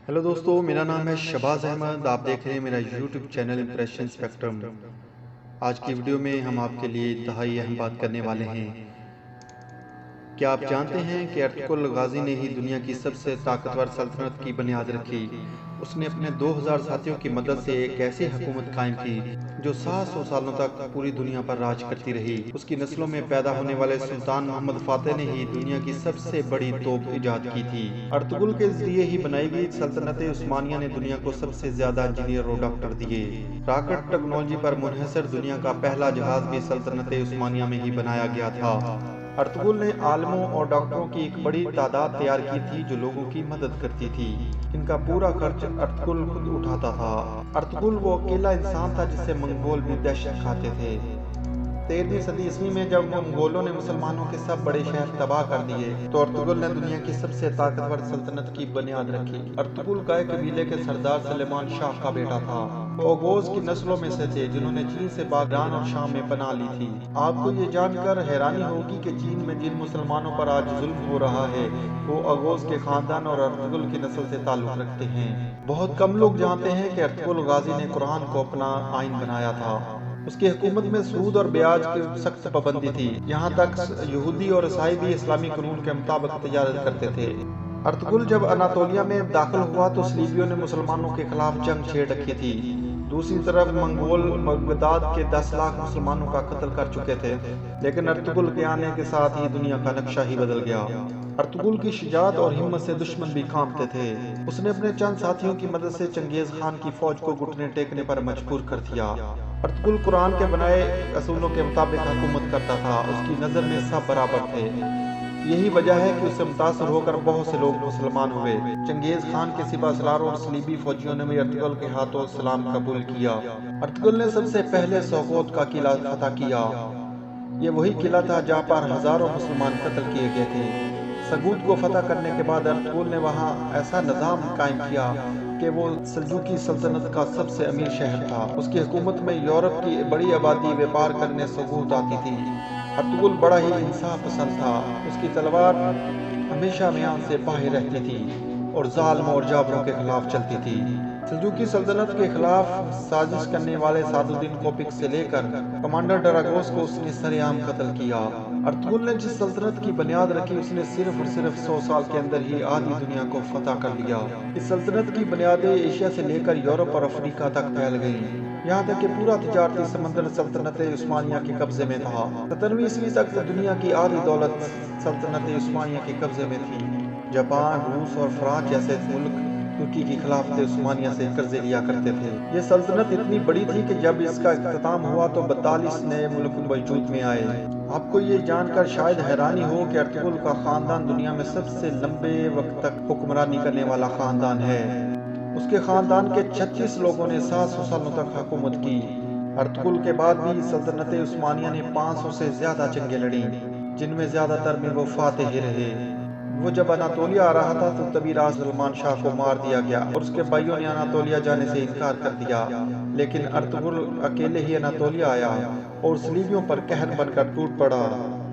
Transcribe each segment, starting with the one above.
Hello दोस्तों, मेरा नाम है शबाज अहमद। आप देख रहे हैं मेरा यूट्यूब चैनल इम्प्रेशन स्पेक्ट्रम। आज की वीडियो में हम आपके लिए इंतहाई अहम बात करने वाले हैं। क्या आप जानते हैं कि अर्तुगरुल गाजी ने ही दुनिया की सबसे ताकतवर सल्तनत की बुनियाद रखी। उसने अपने 2000 साथियों की मदद से एक ऐसी हुकूमत कायम की जो 700 सालों तक पूरी दुनिया पर राज करती रही। उसकी नस्लों में पैदा होने वाले सुल्तान मोहम्मद फातेह ने ही दुनिया की सबसे बड़ी तोप इजाद की थी। अर्तुगरुल के जरिए ही बनाई गई सल्तनत उस्मानिया ने दुनिया को सबसे ज्यादा इंजीनियर और डॉक्टर दिए। रॉकेट टेक्नोलॉजी पर मुनहसर दुनिया का पहला जहाज भी सल्तनत उस्मानिया में ही बनाया गया था। अर्तुगरुल ने आलमों और डॉक्टरों की एक बड़ी तादाद तैयार की थी जो लोगों की मदद करती थी। इनका पूरा खर्च अर्तुगरुल खुद उठाता था। अर्तुगरुल वो अकेला इंसान था जिससे मंगोल भी दहशत खाते थे। 13वीं सदी ईस्वी में जब मंगोलों ने मुसलमानों के सब बड़े शहर तबाह कर दिए तो अर्तुगरुल ने दुनिया की सबसे ताकतवर सल्तनत की बुनियाद रखी। अर्तुगरुल गाय कबीले के सरदार सुलेमान शाह का बेटा था। वो अगोज की नस्लों में से थे जिन्होंने चीन से बागरान और शाम में पनाह ली थी। आपको ये जानकर हैरानी होगी कि चीन में जिन मुसलमानों पर आज जुल्म हो रहा है वो अगोज के खानदान और अर्तुगरुल की नस्ल से ताल्लुक रखते हैं। बहुत कम लोग जानते हैं कि अर्तुगरुल गाजी ने कुरान को अपना आइन बनाया था। उसकी हुकूमत में सूद और ब्याज की सख्त पाबंदी थी। यहाँ तक यहूदी और ईसाई भी इस्लामी कानून के मुताबिक तजारत करते थे। अर्तुगरुल जब अनातोलिया में दाखिल हुआ तो सलीबियों ने मुसलमानों के खिलाफ जंग छेड़ रखी थी। दूसरी तरफ मंगोल बगदाद के 10 लाख मुसलमानों का कत्ल कर चुके थे, लेकिन अर्तुगरुल के आने के साथ ही दुनिया का नक्शा ही बदल गया। अर्तुगरुल की शुजाअत और हिम्मत से दुश्मन भी कांपते थे। उसने अपने चंद साथियों की मदद से चंगेज खान की फौज को घुटने टेकने पर मजबूर कर दिया। अर्तुगरुल कुरान के बनाए असूलों के मुताबिक हुकूमत करता था। उसकी नजर में सब बराबर थे। यही वजह है कि उससे मुतासर होकर बहुत से लोग मुसलमान हुए। चंगेज खान के सिपा सलारों और सलीबी फौजियों ने भी अर्तुगरुल के हाथों इस्लाम कबूल किया। अर्तुगरुल ने सबसे पहले सोगोत का किला फतह किया। ये वही किला था जहाँ पर हजारों मुसलमान कत्ल किए गए थे। सगूत को फतह करने के बाद अर्तुगरुल ने वहाँ ऐसा निजाम कायम किया कि वो सल्जूकी सल्तनत का सबसे अमीर शहर था। उसकी हुकूमत में यूरोप की बड़ी आबादी व्यापार करने सगूत आती थी। अर्तुगरुल बड़ा ही इंसाफ पसंद था। उसकी तलवार हमेशा म्यान से बाहर रहती थी और जालिम और जाबरों के खिलाफ चलती थी। सल्जूकी सल्तनत के खिलाफ साजिश करने वाले सादुद्दीन कोपिक से लेकर कमांडर डरागोस को उसने सरेआम कत्ल किया। अर्तुगरुल ने जिस सल्तनत की बुनियाद रखी उसने सिर्फ और सिर्फ 100 साल के अंदर ही आधी दुनिया को फतह कर लिया। इस सल्तनत की बुनियादें एशिया से लेकर यूरोप और अफ्रीका तक फैल गईं। यहाँ तक कि पूरा तिजारती समंदर सल्तनत उस्मानिया के कब्जे में था। 17वीं ईस्वी तक दुनिया की आधी दौलत सल्तनत उस्मानिया के कब्जे में थी। जापान, रूस और फ्रांस जैसे मुल्क तुर्की की खिलाफत उस्मानिया से कर्जे लिया करते थे। ये सल्तनत इतनी बड़ी थी कि जब इसका इख्तिताम हुआ तो 42 नए मुल्क वजूद में आए। आपको ये जानकर शायद हैरानी हो कि अर्तुगरुल का खानदान दुनिया में सबसे लंबे वक्त तक हुक्मरानी करने वाला खानदान है। उसके खानदान के 36 लोगों ने 700 सालों तक हुकूमत की। अर्तुगरुल के बाद भी सल्तनत उस्मानिया ने 500 से ज्यादा जंगें लड़ी, जिनमें ज्यादातर में वो फातेह ही रहे। वो जब अनातोलिया आ रहा था तो तभी राज सलमान शाह को मार दिया गया और उसके भाइयों ने अनातोलिया जाने से इनकार कर दिया। लेकिन अर्तुगरुल अकेले ही अनातोलिया आया और सलीबियों पर कहर बनकर टूट पड़ा।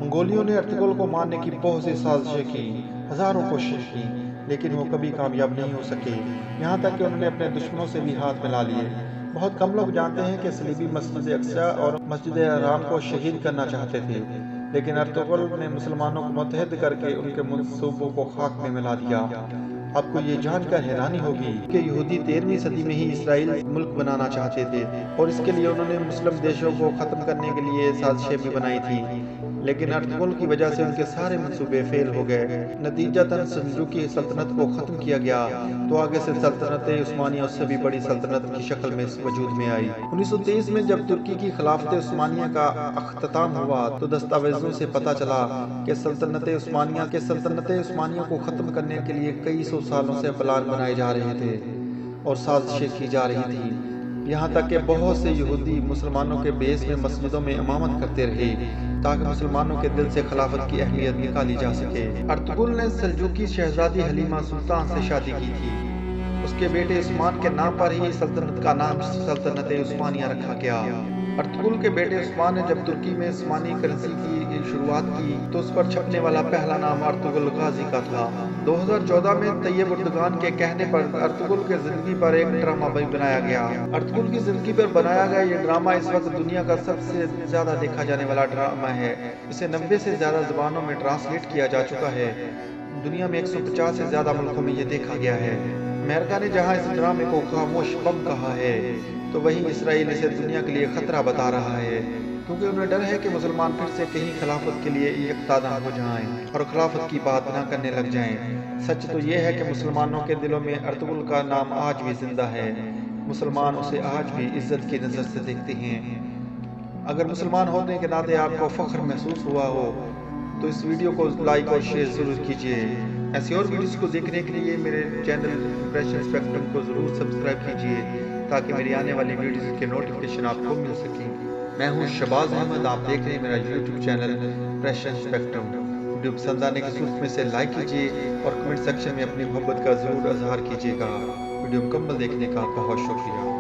मंगोलियों ने अर्तुगरुल को मारने की बहुत सी साजिशें की, हजारों कोशिश की, लेकिन वो कभी कामयाब नहीं हो सके। यहाँ तक कि उन्होंने अपने दुश्मनों से भी हाथ मिला लिए। बहुत कम लोग जानते हैं कि सलीबी मस्जिद अक्सा और मस्जिद हराम को शहीद करना चाहते थे, लेकिन अर्तुगरुल ने मुसलमानों को मुत्तहिद करके उनके मंसूबों को खाक में मिला दिया। आपको ये जानकर हैरानी होगी कि यहूदी 13वीं सदी में ही इसराइल मुल्क बनाना चाहते थे और इसके लिए उन्होंने मुस्लिम देशों को खत्म करने के लिए साजिशें भी बनाई थी, लेकिन अर्तुगरुल की वजह से उनके सारे मंसूबे फेल हो गए। नतीजतन सल्जूकी सल्तनत को खत्म किया गया तो आगे से सल्तनत उस्मानिया उससे भी बड़ी सल्तनत की शक्ल में वजूद में आई। 1923 में जब तुर्की की खिलाफत उस्मानिया का अख्तिताम हुआ तो दस्तावेजों से पता चला कि सल्तनत उस्मानिया को खत्म करने के लिए कई सौ सालों से प्लान बनाए जा रहे थे और साजिशें की जा रही थी। यहाँ तक कि बहुत से यहूदी मुसलमानों के बेस में मस्जिदों में इमामत करते रहे ताकि मुसलमानों के दिल से खिलाफत की अहमियत निकाली जा सके। अर्तुगरुल ने सल्जूकी शहजादी हलीमा सुल्तान से शादी की थी। उसके बेटे उस्मान के नाम पर ही सल्तनत का नाम सल्तनत उस्मानिया रखा गया। अर्तुगरुल के बेटे उस्मान ने जब तुर्की में उस्मानी करेंसी की शुरुआत की तो उस पर छपने वाला पहला नाम अर्तुगरुल गाजी का था। 2014 में तैयब उर्दुगान के कहने पर अर्तुगरुल की जिंदगी पर एक ड्रामा भी बनाया गया। अर्तुगरुल की जिंदगी पर बनाया गया ये ड्रामा इस वक्त दुनिया का सबसे ज्यादा देखा जाने वाला ड्रामा है। इसे 90 से ज्यादा जुबानों में ट्रांसलेट किया जा चुका है। दुनिया में 150 से ज्यादा मुल्कों में ये देखा गया है। अमेरिका ने जहां इस ड्रामे को खामोश बम कहा है तो वहीं इसराइल इसे दुनिया के लिए खतरा बता रहा है, क्योंकि उन्हें डर है कि मुसलमान फिर से कहीं खिलाफत के लिए इक़्तिदा हो जाएं और खिलाफत की बात ना करने लग जाएं। सच तो ये है कि मुसलमानों के दिलों में अर्तुगरुल का नाम आज भी जिंदा है। मुसलमान उसे आज भी इज्जत की नज़र से देखते हैं। अगर मुसलमान होने के नाते आपको फख्र महसूस हुआ हो तो इस वीडियो को लाइक और शेयर ज़रूर कीजिए। ऐसी और वीडियोस को देखने के लिए मेरे चैनल इम्प्रेशन स्पेक्ट्रम को ज़रूर सब्सक्राइब कीजिए ताकि मेरी आने वाली वीडियोस के नोटिफिकेशन आपको मिल सकें। मैं हूं शहबाज अहमद, आप देख रहे हैं मेरा YouTube channel impression spectrum. Video पसंद आने की सूरत में से लाइक कीजिए और कमेंट सेक्शन में अपनी मोहब्बत का ज़रूर इजहार कीजिएगा। वीडियो मुकम्मल देखने का बहुत शुक्रिया।